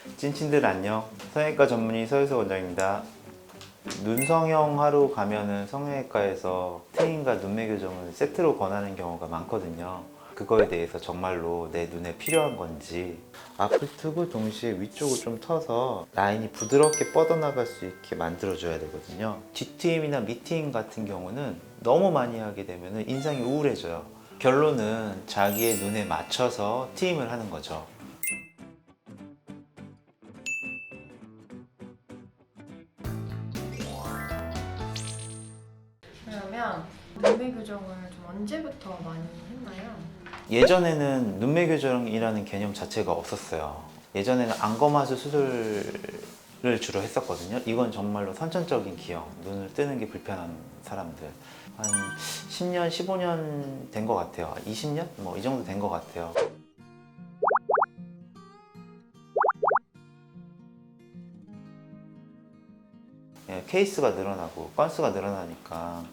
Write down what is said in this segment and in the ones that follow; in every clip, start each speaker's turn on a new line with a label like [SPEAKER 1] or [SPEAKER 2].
[SPEAKER 1] 찐친들 안녕. 성형외과 전문의 서유석 원장입니다. 눈성형 하러 가면은 성형외과에서 트임과 눈매 교정을 세트로 권하는 경우가 많거든요. 그거에 대해서 정말로 내 눈에 필요한 건지, 앞을 트고 동시에 위쪽을 좀 터서 라인이 부드럽게 뻗어나갈 수 있게 만들어줘야 되거든요. 뒤트임이나 밑트임 같은 경우는 너무 많이 하게 되면 인상이 우울해져요. 결론은 자기의 눈에 맞춰서 트임을 하는 거죠.
[SPEAKER 2] 그러면 눈매 교정을 좀 언제부터 많이 했나요?
[SPEAKER 1] 예전에는 눈매 교정이라는 개념 자체가 없었어요. 예전에는 안검하수 수술을 주로 했었거든요. 이건 정말로 선천적인 기형, 눈을 뜨는 게 불편한 사람들. 한 10년, 15년 된 것 같아요. 20년? 뭐 이 정도 된 것 같아요. 예, 케이스가 늘어나고 건수가 늘어나니까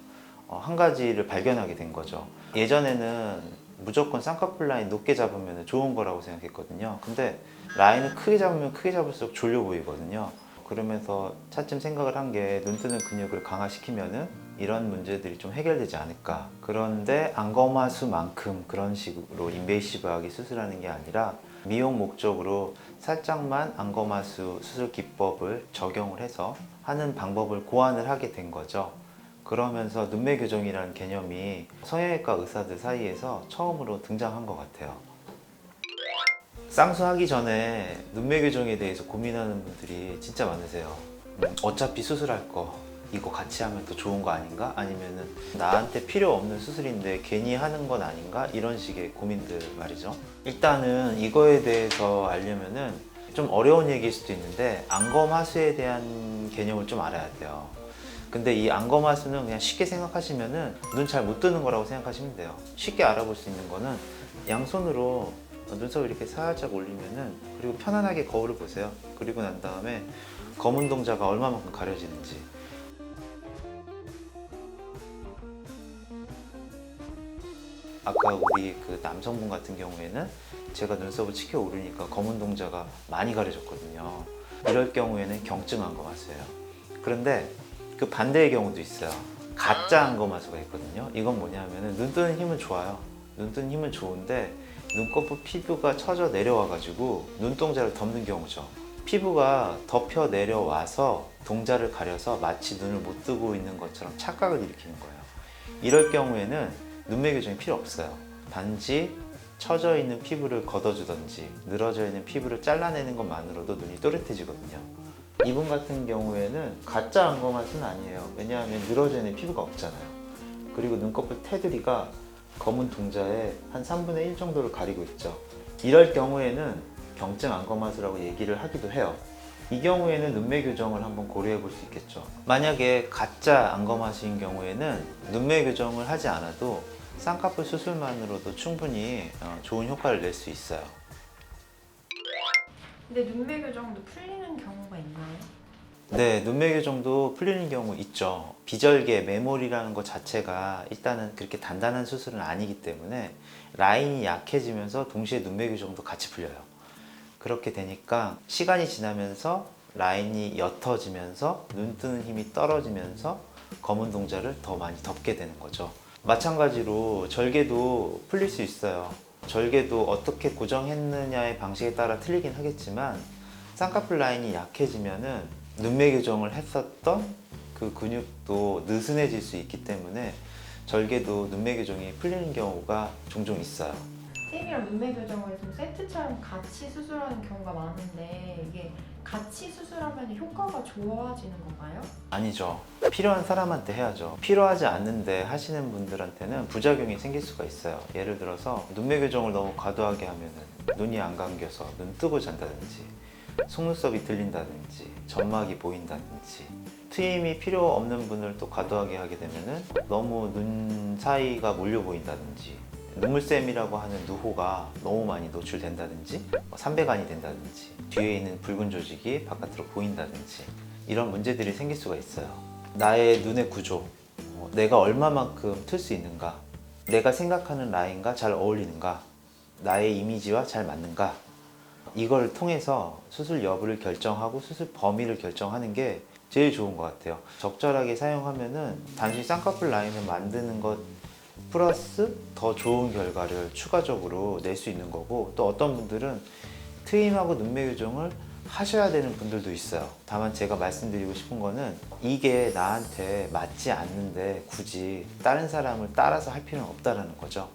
[SPEAKER 1] 한 가지를 발견하게 된 거죠. 예전에는 무조건 쌍꺼풀 라인 높게 잡으면 좋은 거라고 생각했거든요. 근데 라인을 크게 잡으면 크게 잡을수록 졸려 보이거든요. 그러면서 차츰 생각을 한 게 눈 뜨는 근육을 강화시키면은 이런 문제들이 좀 해결되지 않을까. 그런데 안검하수만큼 그런 식으로 인베이시브하게 수술하는 게 아니라 미용 목적으로 살짝만 안검하수 수술 기법을 적용을 해서 하는 방법을 고안을 하게 된 거죠. 그러면서 눈매 교정이라는 개념이 성형외과 의사들 사이에서 처음으로 등장한 것 같아요. 쌍수하기 전에 눈매 교정에 대해서 고민하는 분들이 진짜 많으세요. 어차피 수술할 거 이거 같이 하면 더 좋은 거 아닌가? 아니면은 나한테 필요 없는 수술인데 괜히 하는 건 아닌가? 이런 식의 고민들 말이죠. 일단은 이거에 대해서 알려면은 좀 어려운 얘기일 수도 있는데 안검하수에 대한 개념을 좀 알아야 돼요. 근데 이 안검하수는 그냥 쉽게 생각하시면은 눈 잘 못 뜨는 거라고 생각하시면 돼요. 쉽게 알아볼 수 있는 거는 양손으로 눈썹을 이렇게 살짝 올리면은, 그리고 편안하게 거울을 보세요. 그리고 난 다음에 검은 동자가 얼마만큼 가려지는지. 아까 우리 그 남성분 같은 경우에는 제가 눈썹을 치켜 오르니까 검은 동자가 많이 가려졌거든요. 이럴 경우에는 경증 안검하수예요. 그런데 그 반대의 경우도 있어요. 가짜 안검하수가 있거든요. 이건 뭐냐면은 눈 뜨는 힘은 좋아요. 눈 뜨는 힘은 좋은데 눈꺼풀 피부가 처져 내려와 가지고 눈동자를 덮는 경우죠. 피부가 덮여 내려와서 동자를 가려서 마치 눈을 못 뜨고 있는 것처럼 착각을 일으키는 거예요. 이럴 경우에는 눈매 교정이 필요 없어요. 단지 처져 있는 피부를 걷어주던지 늘어져 있는 피부를 잘라내는 것만으로도 눈이 또렷해지거든요. 이분 같은 경우에는 가짜 안검하수는 아니에요. 왜냐하면 늘어져 있는 피부가 없잖아요. 그리고 눈꺼풀 테두리가 검은 동자의 한 3분의 1 정도를 가리고 있죠. 이럴 경우에는 경증 안검하수라고 얘기를 하기도 해요. 이 경우에는 눈매 교정을 한번 고려해 볼 수 있겠죠. 만약에 가짜 안검하수인 경우에는 눈매 교정을 하지 않아도 쌍꺼풀 수술만으로도 충분히 좋은 효과를 낼 수 있어요.
[SPEAKER 2] 근데 눈매 교정도 풀리는 경우가 있나요?
[SPEAKER 1] 네, 눈매 교정도 풀리는 경우 있죠. 비절개, 메몰이라는 것 자체가 일단은 그렇게 단단한 수술은 아니기 때문에 라인이 약해지면서 동시에 눈매 교정도 같이 풀려요. 그렇게 되니까 시간이 지나면서 라인이 옅어지면서 눈 뜨는 힘이 떨어지면서 검은 동자를 더 많이 덮게 되는 거죠. 마찬가지로 절개도 풀릴 수 있어요. 절개도 어떻게 고정했느냐의 방식에 따라 틀리긴 하겠지만 쌍꺼풀 라인이 약해지면은 눈매 교정을 했었던 그 근육도 느슨해질 수 있기 때문에 절개도 눈매 교정이 풀리는 경우가 종종 있어요.
[SPEAKER 2] 트임이랑 눈매 교정을 좀 세트처럼 같이 수술하는 경우가 많은데 이게 같이 수술하면 효과가 좋아지는 건가요?
[SPEAKER 1] 아니죠. 필요한 사람한테 해야죠. 필요하지 않는데 하시는 분들한테는 부작용이 생길 수가 있어요. 예를 들어서 눈매 교정을 너무 과도하게 하면 눈이 안 감겨서 눈 뜨고 잔다든지, 속눈썹이 들린다든지, 점막이 보인다든지, 트임이 필요 없는 분을 또 과도하게 하게 되면 너무 눈 사이가 몰려 보인다든지, 눈물샘이라고 하는 누호가 너무 많이 노출된다든지, 삼배간이 된다든지, 뒤에 있는 붉은 조직이 바깥으로 보인다든지, 이런 문제들이 생길 수가 있어요. 나의 눈의 구조, 내가 얼마만큼 틀 수 있는가, 내가 생각하는 라인과 잘 어울리는가, 나의 이미지와 잘 맞는가, 이걸 통해서 수술 여부를 결정하고 수술 범위를 결정하는 게 제일 좋은 것 같아요. 적절하게 사용하면은 단순히 쌍꺼풀 라인을 만드는 것 플러스 더 좋은 결과를 추가적으로 낼 수 있는 거고, 또 어떤 분들은 트임하고 눈매 교정을 하셔야 되는 분들도 있어요. 다만 제가 말씀드리고 싶은 거는 이게 나한테 맞지 않는데 굳이 다른 사람을 따라서 할 필요는 없다라는 거죠.